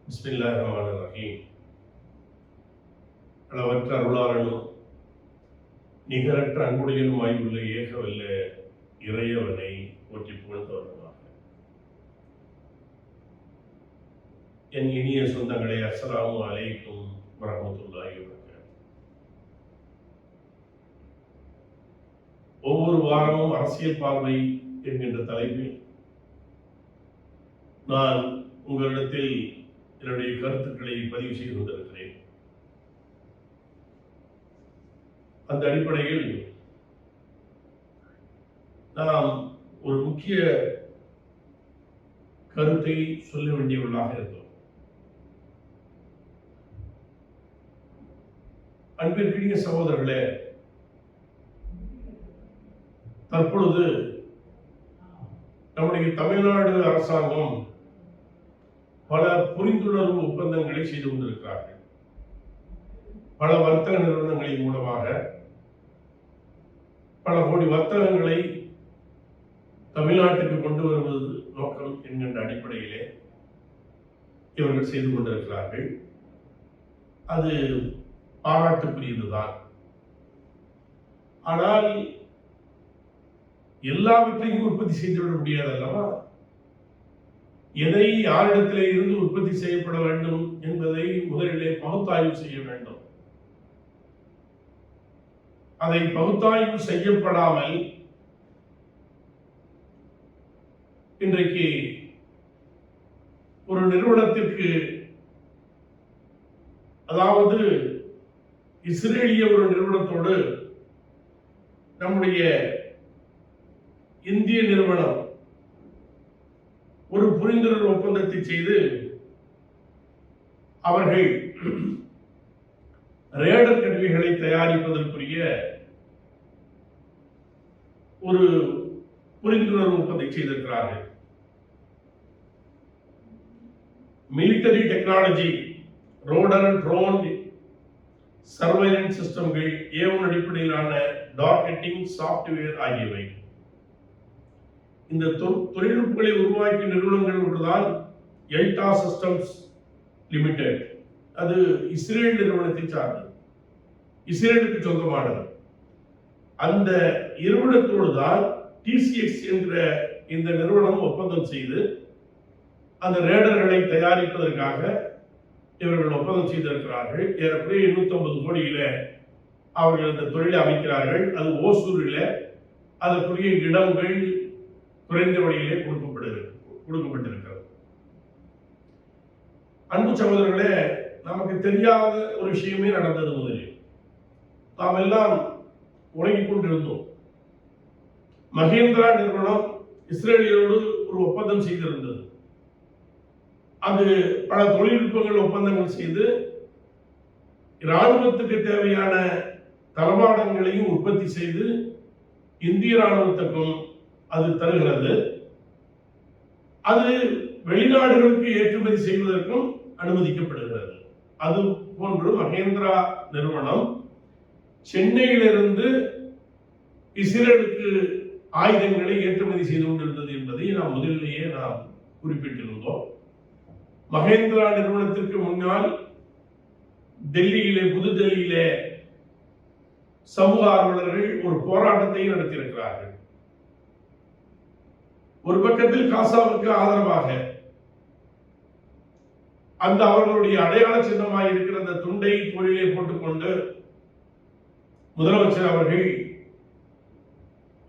பிஸ்மில்லாஹிர்ரஹ்மானிர்ரஹீம். அளவற்ற அருளாளனும் நிகரற்ற அன்புடையனுமாய் உள்ள ஏகவல்ல இறையவனை போற்றி புகழ்ந்தவர்களாக. என் இனிய சொந்தங்களே, அஸ்ஸலாமு அலைக்கும் வரஹ்மத்துல்லாஹி வபரகாத்துஹு. ஒவ்வொரு வாரமும் அரசியல் பார்வை என்கின்ற தலைப்பில் நான் உங்களிடத்தில் என்னுடைய கருத்துக்களை பதிவு செய்து கொண்டிருக்கிறேன். அந்த அடிப்படையில் நாம் ஒரு முக்கிய கருத்தை சொல்ல வேண்டியவர்களாக இருக்கிறோம். அன்பிற்கினிய சகோதரர்களே, தற்பொழுது நம்முடைய தமிழ்நாடு அரசாங்கம் பல புரிந்துணர்வு ஒப்பந்தங்களை செய்து கொண்டிருக்கிறார்கள். பல வர்த்தக நிறுவனங்களின் மூலமாக பல கோடி வர்த்தகங்களை தமிழ்நாட்டுக்கு கொண்டு வருவது நோக்கம் என்கின்ற அடிப்படையிலே இவர்கள் செய்து கொண்டிருக்கிறார்கள். அது பாராட்டுக்குரியதுதான். ஆனால் எல்லாவற்றையும் உற்பத்தி செய்துவிட முடியாது அல்லவா? எதை யாரிடத்திலே இருந்து உற்பத்தி செய்யப்பட வேண்டும் என்பதை முதலிலே பகுத்தாய்வு செய்ய வேண்டும். அதை பகுத்தாய்வு செய்யப்படாமல் இன்றைக்கு ஒரு நிறுவனத்திற்கு, அதாவது இஸ்ரேலிய ஒரு நிறுவனத்தோடு நம்முடைய இந்திய நிறுவனம் ஒரு புரிந்துணர்வு ஒப்பந்தத்தை செய்து அவர்கள் ரேடர் கருவிகளை தயாரிப்பதற்குரிய ஒரு புரிந்துணர்வு ஒப்பந்தம் செய்திருக்கிறார்கள். Military technology, rotor, drone surveillance சிஸ்டம்கள், ஏவன் அடிப்படையிலான டார்கெட்டிங் சாப்ட்வேர் ஆகியவை. இந்த தொழில்நுட்பங்களை உருவாக்கிய நிறுவனங்கள் ஒன்றுதான் எல்டா சிஸ்டம்ஸ் லிமிடெட். அது இஸ்ரேல் நிறுவனத்தை சார்ந்தது, இஸ்ரேலுக்கு சொந்தமானது. அந்த நிறுவனத்தோடு தான் டிசிஎக்ஸ் என்ற இந்த நிறுவனம் ஒப்பந்தம் செய்து அந்த ரேடர்களை தயாரிப்பதற்காக இவர்கள் ஒப்பந்தம் செய்திருக்கிறார்கள். ஏறக்குறைய 250 கோடியில அவர்கள் அந்த தொழிலை அமைக்கிறார்கள். அது ஓசூரில் அதற்குரிய இடங்கள் குறைந்த வழியிலே கொடுக்கப்பட்டிருக்கிறது. அன்பு சகோதரர்களே, நமக்கு தெரியாத ஒரு விஷயமே நடந்தது. முதலில் நாம் எல்லாம் உறங்கிக் கொண்டிருந்தோம். மஹேந்திரா நிறுவனம் இஸ்ரேலியோடு ஒரு ஒப்பந்தம் செய்திருந்தது. அது பல தொழில்நுட்பங்கள் ஒப்பந்தங்கள் செய்து இராணுவத்துக்கு தேவையான தளவாடங்களையும் உற்பத்தி செய்து இந்திய இராணுவத்துக்கும் அது தருகிறது. அது வெளிநாடுகளுக்கு ஏற்றுமதி செய்வதற்கும் அனுமதிக்கப்படுகிறது. அது போன்று மஹேந்திரா நிறுவனம் சென்னையிலிருந்து இஸ்ரேலுக்கு ஆயுதங்களை ஏற்றுமதி செய்து கொண்டிருந்தது என்பதை நாம் முதலிலேயே நாம் குறிப்பிட்டிருந்தோம். மஹேந்திரா நிறுவனத்திற்கு முன்னால் டெல்லியிலே, புதுடெல்லியிலே சமூக ஆர்வலர்கள் ஒரு போராட்டத்தை நடத்தியிருக்கிறார்கள். ஒரு பக்கத்தில் காசாவுக்கு ஆதரவாக அந்த அவர்களுடைய அடையாள சின்னமாக இருக்கிற அந்த துண்டை தோளிலே போட்டுக்கொண்டு முதலமைச்சர் அவர்கள்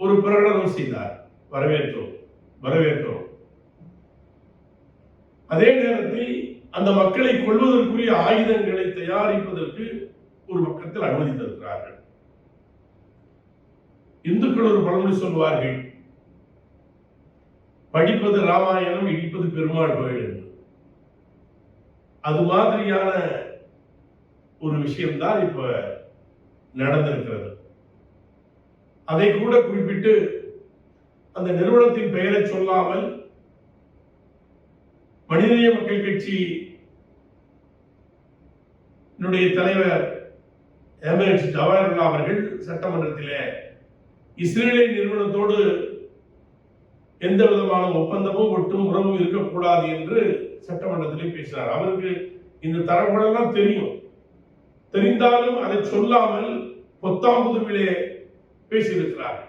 ஒரு பிரகடனம் செய்தார். வரவேற்றோம். அதே நேரத்தில் அந்த மக்களை கொள்வதற்குரிய ஆயுதங்களை தயாரிப்பதற்கு ஒரு பக்கத்தில் அனுமதித்திருக்கிறார்கள். இந்துக்கள் ஒரு பழமொழி சொல்வார்கள், படிப்பது ராமாயணம், இடிப்பது பெருமாள் கோயில் என்று. அது மாதிரியான ஒரு விஷயம்தான் இப்ப நடந்திருக்கிறது. அதை கூட குறிப்பிட்டு அந்த நிறுவனத்தின் பெயரை சொல்லாமல் மனிதநேய மக்கள் கட்சி தலைவர் எம்எச் ஜவஹர்லால் அவர்கள் சட்டமன்றத்திலே இஸ்ரேலிய நிறுவனத்தோடு எந்த விதமான ஒப்பந்தமும் ஒட்டும் உறவும் இருக்கக்கூடாது என்று சட்டமன்றத்திலே பேசினார். அவருக்கு இந்த தரவுகளெல்லாம் தெரியும். தெரிந்தாலும் அதை சொல்லாமல் பொத்தாம்புதுவிலே பேசியிருக்கிறார்.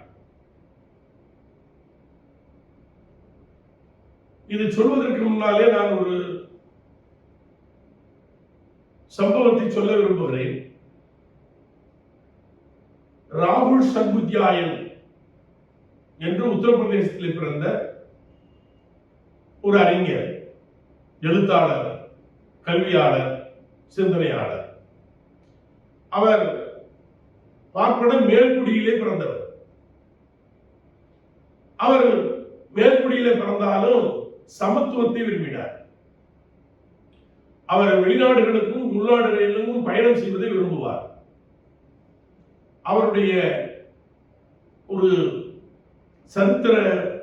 இது சொல்வதற்கு முன்னாலே நான் ஒரு சம்பவத்தை சொல்ல விரும்புகிறேன். ராகுல் சர்புத்யாயன் என்று உத்தரப்பிரதேசத்தில் பிறந்த ஒரு அறிஞர், எழுத்தாளர், கல்வியாளர், சிந்தனையாளர். அவர் பார்ப்பன மேல்குடியிலே பிறந்தவர். அவர் மேல்குடியிலே பிறந்தாலும் சமத்துவத்தை விரும்பினார். அவர் வெளிநாடுகளுக்கும் உள்நாடுகளிலும் பயணம் செய்வதை விரும்புவார். அவருடைய ஒரு சரித்திர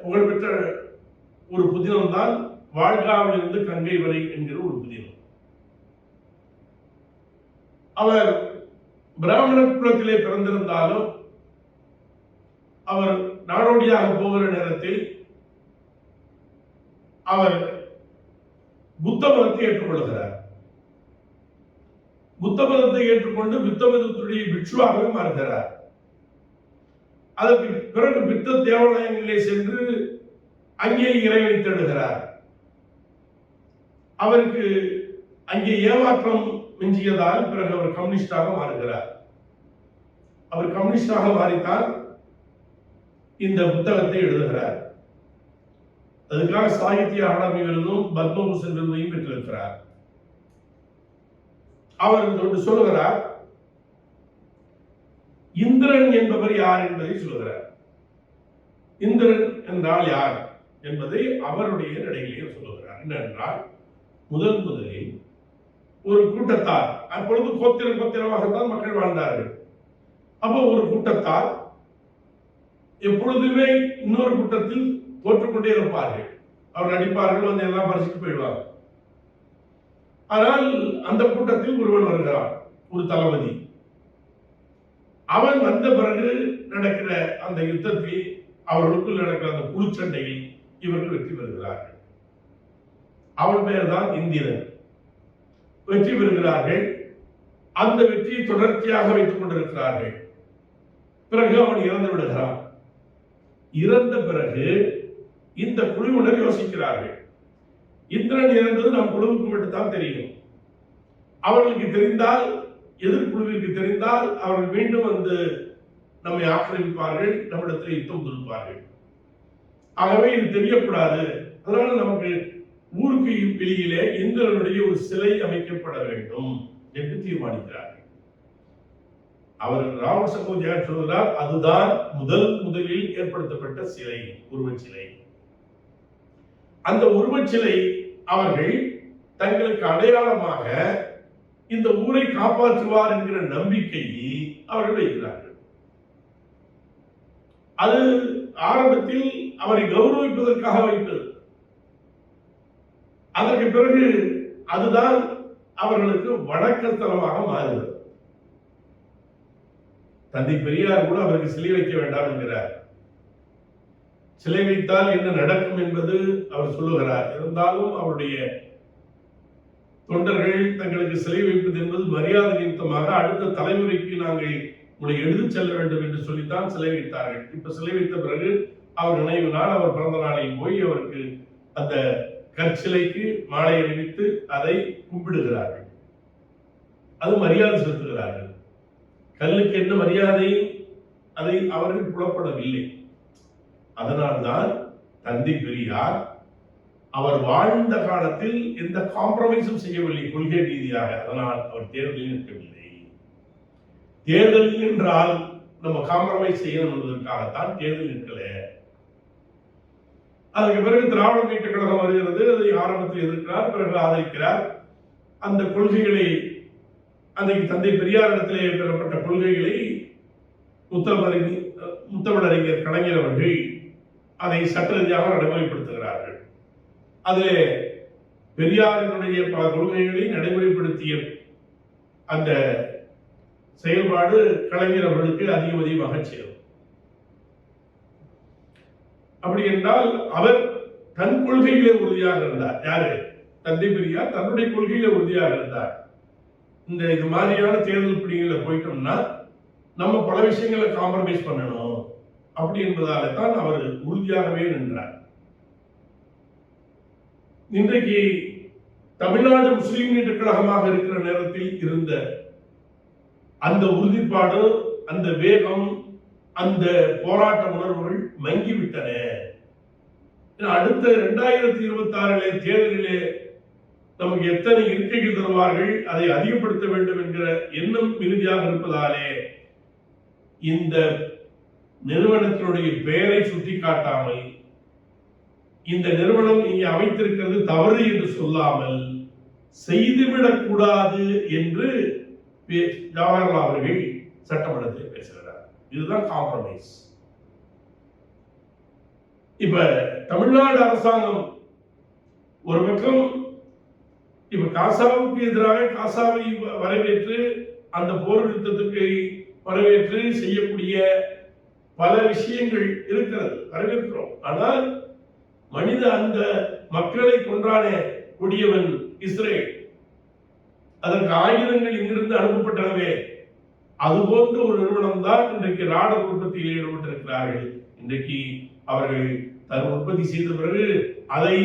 புகழ்பெற்ற ஒரு புதினம் தான் வாழ்காவிலிருந்து கங்கை வரை என்கிற ஒரு புதினம். அவர் பிராமண குலத்திலே பிறந்திருந்தாலும் அவர் நாடோடியாக போகிற நேரத்தில் அவர் புத்த மதத்தை ஏற்றுக்கொள்கிறார். புத்த மதத்தை ஏற்றுக்கொண்டு புத்த மதத்துடைய பிட்சுவாகவே மாறுகிறார். அதற்கு பிறகு புத்த தேவாலயங்களிலே சென்று அங்கே இறைவனை தேடுகிறார். அவருக்கு அங்கே ஏமாற்றம் மிஞ்சியதால் பிறகு அவர் கம்யூனிஸ்டாக மாறுகிறார். அவர் கம்யூனிஸ்டாக மாறித்தான் இந்த புத்தகத்தை எழுதுகிறார். அதுக்காக சாகித்ய அகாடமி விருதும் பத்மபூஷன் விருதையும் பெற்றிருக்கிறார். அவர் சொல்லுகிறார், இந்திரன் என்பவர் யார் என்பதை சொல்லுகிறார். இந்திரன் என்றால் யார் என்பதை அவருடைய நடையிலேயே சொல்லுகிறார். என்னென்றால், முதலில் ஒரு கூட்டத்தார், அப்பொழுது கோத்திரமாகத்தான் மக்கள் வாழ்ந்தார்கள். அப்போ ஒரு கூட்டத்தார் எப்பொழுதுமே இன்னொரு கூட்டத்தில் தோற்றுக்கொண்டே இருப்பார்கள். அவர் நடிப்பார்கள், வந்து எல்லாம் பறிச்சுட்டு போயிடுவாங்க. ஆனால் அந்த கூட்டத்தில் ஒருவன் வருகிறான், ஒரு தளபதி. அவன் வந்த பிறகு நடக்கிற அந்த யுத்தத்தில், அவர்களுக்குள் நடக்கிற அந்த குழுச்சண்டையில் இவர்கள் வெற்றி பெறுகிறார்கள். அவன் பெயர் தான் இந்திரன். வெற்றி பெறுகிறார்கள். அந்த வெற்றியை தொடர்ச்சியாக வைத்துக் கொண்டிருக்கிறார்கள். பிறகு அவன் இறந்து விடுகிறான். இறந்த பிறகு இந்த குழுவினர் யோசிக்கிறார்கள், இந்திரன் இறந்தது நம் குழுவுக்கு மட்டும்தான் தெரியும். அவர்களுக்கு தெரிந்தால், எதிர்குழுவிற்கு தெரிந்தால், அவர்கள் மீண்டும் வந்து நம்மை ஆக்கிரமிப்பார்கள், நம்மிடத்தில் யுத்தம் தொடுப்பார்கள். ஆகவே இது தெரியக்கூடாது. அதனால நமக்கு ஊருக்கு வெளியிலே இந்திரனுடைய ஒரு சிலை அமைக்கப்பட வேண்டும் என்று தீர்மானிக்கிறார்கள். அவர் ராகுல் சர்புத்யாயன் சொல்கிறார், அதுதான் முதலில் ஏற்படுத்தப்பட்ட சிலை, உருவச்சிலை. அந்த உருவச்சிலை அவர்கள் தங்களுக்கு அடையாளமாக இந்த ஊரை காப்பாற்றுவார் என்கிற நம்பிக்கையை அவர்கள் வைக்கிறார்கள். அது ஆரம்பத்தில் அவரை கௌரவிப்பதற்காக வைத்தது. அதற்கு பிறகு அதுதான் அவர்களுக்கு வணக்கத்தலமாக மாறுகிறது. தந்தை பெரியார் கூட அவருக்கு சிலை வைக்க வேண்டாம் என்கிறார். சிலை வைத்தால் என்ன நடக்கும் என்பது அவர் சொல்லுகிறார். இருந்தாலும் அவருடைய தொண்டர்கள் தங்களுக்கு சிலை வைப்பது என்பது மரியாதை நிமித்தமாக அடுத்த தலைமுறைக்கு நாங்கள் உங்களை எடுத்துச் செல்ல வேண்டும் என்று சொல்லித்தான் சிலை வைத்தார்கள். இப்ப சிலை வைத்த பிறகு அவர் நினைவு நாள், அவர் பிறந்த நாளில் போய் அவருக்கு அந்த கற்சிலைக்கு மாலை அணிவித்து அதை கும்பிடுகிறார்கள். அது மரியாதை செலுத்துகிறார்கள். கல்லுக்கு என்ன மரியாதை, அதை அவர்கள் புலப்படவில்லை. அதனால்தான் தந்தை பெரியார் அவர் வாழ்ந்த காலத்தில் எந்த காம்ப்ரமைஸும் செய்யவில்லை கொள்கை ரீதியாக. அதனால் அவர் தேர்தலில் நிற்கவில்லை. தேர்தலில் என்றால் நம்ம காம்ப்ரமைஸ் செய்யணும் என்பதற்காகத்தான் தேர்தல் நிற்கல. அதற்கு பிறகு திராவிட மீட்பு கழகம் வருகிறது. அதை ஆரம்பத்தில் எதிர்க்கிறார், பிறகு ஆதரிக்கிறார். அந்த கொள்கைகளை, அன்றைக்கு தந்தை பெரியாரிடத்திலே பெறப்பட்ட கொள்கைகளை முத்தமிழறிஞர் கலைஞர் அவர்கள் அதை சட்ட ரீதியாக நடைமுறைப்படுத்துகிறார்கள். அதிலே பெரியாரினுடைய பல கொள்கைகளை நடைமுறைப்படுத்திய அந்த செயல்பாடு கலைஞர் அவர்களுக்கு அதிகமாக சேரும். அப்படி என்றால் அவர் தன் கொள்கையிலே உறுதியாக இருந்தார். யாரு? தந்தை பெரியார் தன்னுடைய கொள்கையில உறுதியாக இருந்தார். இது மாதிரியான தேர்தல் பிடிகளை போயிட்டோம்னா நம்ம பல விஷயங்களை காம்ப்ரமைஸ் பண்ணணும் அப்படி என்பதால தான் அவர் உறுதியாகவே நின்றார். இன்றைக்கு தமிழ்நாடு முஸ்லிம் முன்னேற்ற கழகமாக இருக்கிற நேரத்தில் இருந்த அந்த உறுதிப்பாடு, அந்த வேகம், அந்த போராட்ட உணர்வுகள் மங்கிவிட்டன. அடுத்த 2026 தேர்தலிலே நமக்கு எத்தனை இருக்கைகள் தருவார்கள், அதை அதிகப்படுத்த வேண்டும் என்கிற எண்ணம் மிகுதியாக இருப்பதாலே இந்த நிறுவனத்தினுடைய பெயரை சுட்டிக்காட்டாமல், இந்த நிறுவனம் இங்கே அமைத்திருக்கிறது தவறு என்று சொல்லாமல் செய்துவிடக் கூடாது என்று ஜவஹர்லால் அவர்கள் சட்டமன்றத்தில் பேசுகிறார். இதுதான் காம்ப்ரமைஸ். இப்ப தமிழ்நாடு அரசாங்கம் ஒரு பக்கம் இப்ப காசாவுக்கு எதிராக காசாவை வரவேற்று அந்த போர் நிறுத்தத்துக்கு வரவேற்று செய்யக்கூடிய பல விஷயங்கள் இருக்கிறது, வரவேற்கிறோம். ஆனால் மனித அந்த மக்களை கொன்றான கொடியவன் இஸ்ரேல், அதற்கு ஆயுதங்கள் இங்கிருந்து அனுப்பப்பட்டனவே, அதுபோன்ற ஒரு நிறுவனம் தான் இன்றைக்கு ராடர் உற்பத்தியில் ஈடுபட்டிருக்கிறார்கள். இன்றைக்கு அவர்கள் தன் உற்பத்தி செய்த பிறகு அதை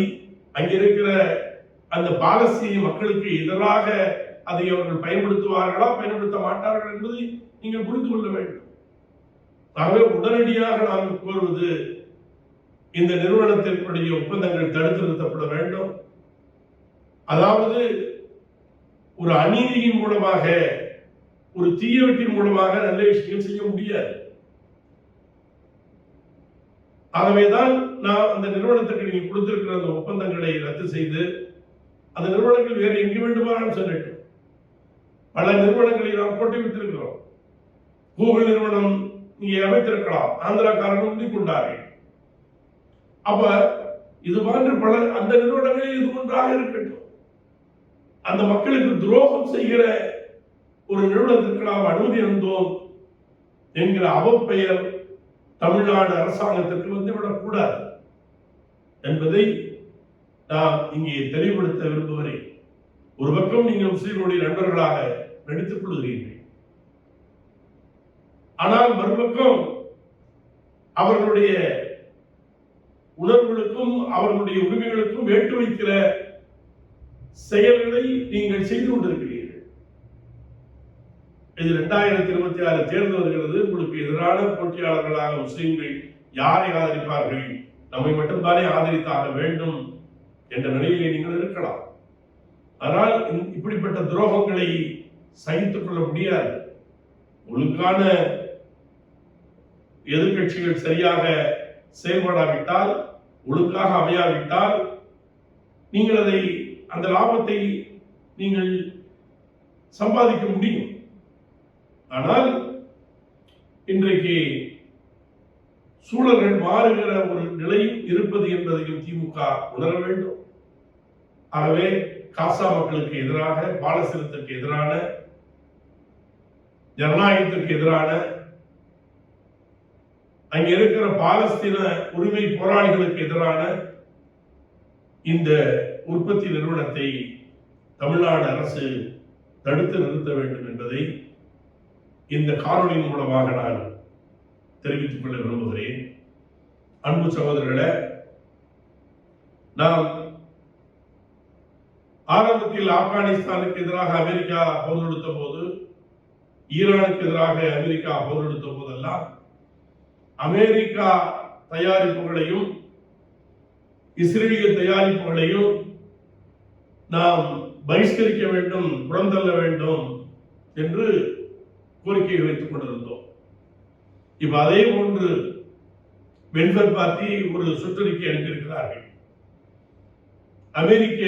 அங்கிருக்கிற அந்த பாலஸ்தீன மக்களுக்கு எதிராக அதை அவர்கள் பயன்படுத்துவார்களா பயன்படுத்த மாட்டார்கள் என்பதை நீங்கள் புரிந்து கொள்ள வேண்டும். ஆகவே உடனடியாக நாம் கோருவது, இந்த நிறுவனத்திற்குடைய ஒப்பந்தங்கள் தடுத்து நிறுத்தப்பட வேண்டும். அதாவது ஒரு அநீதியின் மூலமாக, ஒரு தீயவற்றின் மூலமாக நல்ல விஷயம் செய்ய முடியாது. ஆகவேதான் நான் அந்த நிறுவனத்துக்கு நீங்கள் கொடுத்திருக்கிற அந்த ஒப்பந்தங்களை ரத்து செய்து அந்த நிறுவனங்கள் வேறு எங்கு வேண்டுமானாலும் செல்லட்டும். பல நிறுவனங்களை நாம் போட்டு விட்டிருக்கிறோம். கூகுள் நிறுவனம் இங்கே அமைத்திருக்கலாம், ஆந்திராக்காரர்கள் உறுதி கொண்டார்கள். அப்ப இது போன்ற பல அந்த நிறுவனங்களில் இது ஒன்றாக இருக்கட்டும். அந்த மக்களுக்கு துரோகம் செய்கிற ஒரு நிறுவனத்திற்கு நாம் அனுமதி இருந்தோம் என்கிற அவப்பெயர் தமிழ்நாடு அரசாங்கத்திற்கு வந்துவிடக் கூடாது என்பதை நாம் இங்கே தெளிவுபடுத்த விரும்புகிறேன். ஒரு பக்கம் நீங்கள் முஸ்லிம்களுடைய நண்பர்களாக நடித்துக் கொள்கிறீர்கள், ஆனால் மறுபக்கம் அவர்களுடைய உணர்வுகளுக்கும் அவர்களுடைய உரிமைகளுக்கும் வேட்டு வைக்கிற செயல்களை நீங்கள் செய்து கொண்டிருக்கிறீர்கள். இது 2026 தேர்தல் வருகிறது. உங்களுக்கு எதிரான போட்டியாளர்களாக முஸ்லிம்கள் யாரை ஆதரிப்பார்கள்? நம்மை மட்டும்தானே ஆதரித்தாக வேண்டும் என்ற நிலையிலே நீங்கள் இருக்கலாம். ஆனால் இப்படிப்பட்ட துரோகங்களை சகித்துக் கொள்ள முடியாது. ஒழுங்கான எதிர்கட்சிகள் சரியாக செயல்படாவிட்டால், ஒழுங்காக அமையாவிட்டால், நீங்கள் அதை அந்த லாபத்தை நீங்கள் சம்பாதிக்க முடியும். ஆனால் இன்றைக்கு சூழல்கள் மாறுகிற ஒரு நிலை இருப்பது என்பதையும் திமுக உணர வேண்டும். ஆகவே காசா மக்களுக்கு எதிராக, பாலஸ்தீனத்திற்கு எதிரான, ஜனநாயகத்திற்கு எதிரான, அங்கே இருக்கிற பாலஸ்தீன உரிமை போராளிகளுக்கு எதிரான இந்த உற்பத்தி நிறுவனத்தை தமிழ்நாடு அரசு தடுத்து நிறுத்த வேண்டும் என்பதை இந்த காணொலியின் மூலமாக நான் தெரிவித்துக் கொள்ள விரும்புகிறேன். அன்பு சகோதரர்களே, நாம் ஆரம்பத்தில் ஆப்கானிஸ்தானுக்கு எதிராக அமெரிக்கா போர் தொடுத்த போது, ஈரானுக்கு எதிராக அமெரிக்கா போர் தொடுத்த போதெல்லாம் அமெரிக்கா தயாரிப்புகளையும் இஸ்ரேலிய தயாரிப்புகளையும் நாம் பகிஷ்கரிக்க வேண்டும், புறந்தள்ள வேண்டும் என்று கோரிக்கை வைத்துக் கொண்டிருந்தோம். இப்ப அதே போன்று வெல்ஃபேர் பார்ட்டி ஒரு சுற்றறிக்கை அனுப்பியிருக்கிறார்கள். அமெரிக்க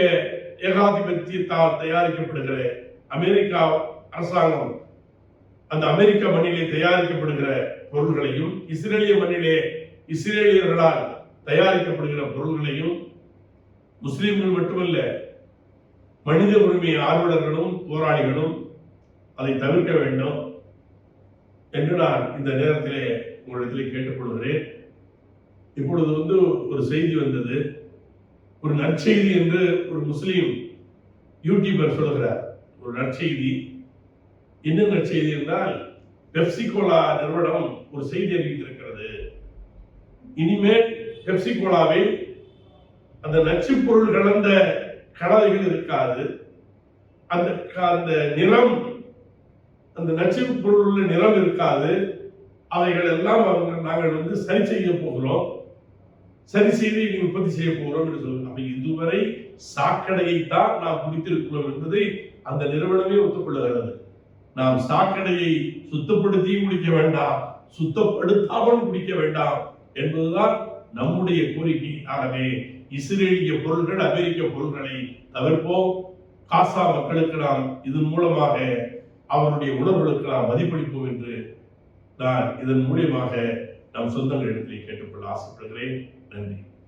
ஏகாதிபத்தியத்தால் தயாரிக்கப்படுகிற, அமெரிக்கா அரசாங்கம் அந்த அமெரிக்க மண்ணிலே தயாரிக்கப்படுகிற பொருள்களையும், இஸ்ரேலிய மண்ணிலே இஸ்ரேலியர்களால் தயாரிக்கப்படுகிற பொருள்களையும் முஸ்லிம்கள் மட்டுமல்ல, மனித உரிமை ஆர்வலர்களும் போராளிகளும் அதை தவிர்க்க வேண்டும் என்று நான் இந்த நேரத்திலே உங்களிடத்திலே கேட்டுக்கொள்கிறேன். இப்பொழுது ஒரு செய்தி வந்தது. ஒரு நற்செய்தி என்று ஒரு முஸ்லீம் யூடியூபர் சொல்கிறார். ஒரு நற்செய்தி. என்ன நற்செய்தி என்றால், பெப்சி கோலா நிறுவனம் ஒரு செய்தி அறிவித்திருக்கிறது. இனிமேல் பெப்சி கோலாவில் அந்த நச்சு பொருள் கலந்த கலவைகள் இருக்காது. அந்த நிறம், அந்த நச்சு பொருள் நிறம் இருக்காது. அவைகள் எல்லாம் நாங்கள் சரி செய்ய போகிறோம், சரி செய்து உற்பத்தி செய்ய போகிறோம் என்று சொல்லுங்க. அப்ப இதுவரை சாக்கடையை தான் நாம் குடித்திருக்கிறோம் என்பதை அந்த நிறுவனமே ஒத்துக்கொள்ளுகிறது. நாம் சாக்கடையை சுத்தப்படுத்தியும் குடிக்க வேண்டாம், சுத்தப்படுத்தாமல் குடிக்க வேண்டாம் என்பதுதான் நம்முடைய கோரிக்கை. ஆகவே இஸ்ரேலிய பொருள்கள், அமெரிக்க பொருள்களை தவிர்ப்போம். காசா மக்களுக்கு நாம் இதன் மூலமாக அவருடைய உணர்வுகளுக்கு நாம் மதிப்பளிப்போம் என்று நான் இதன் மூலியமாக நம் சொந்தங்களிடத்திலே கேட்டுக்கொள்ள ஆசைப்படுகிறேன். நன்றி.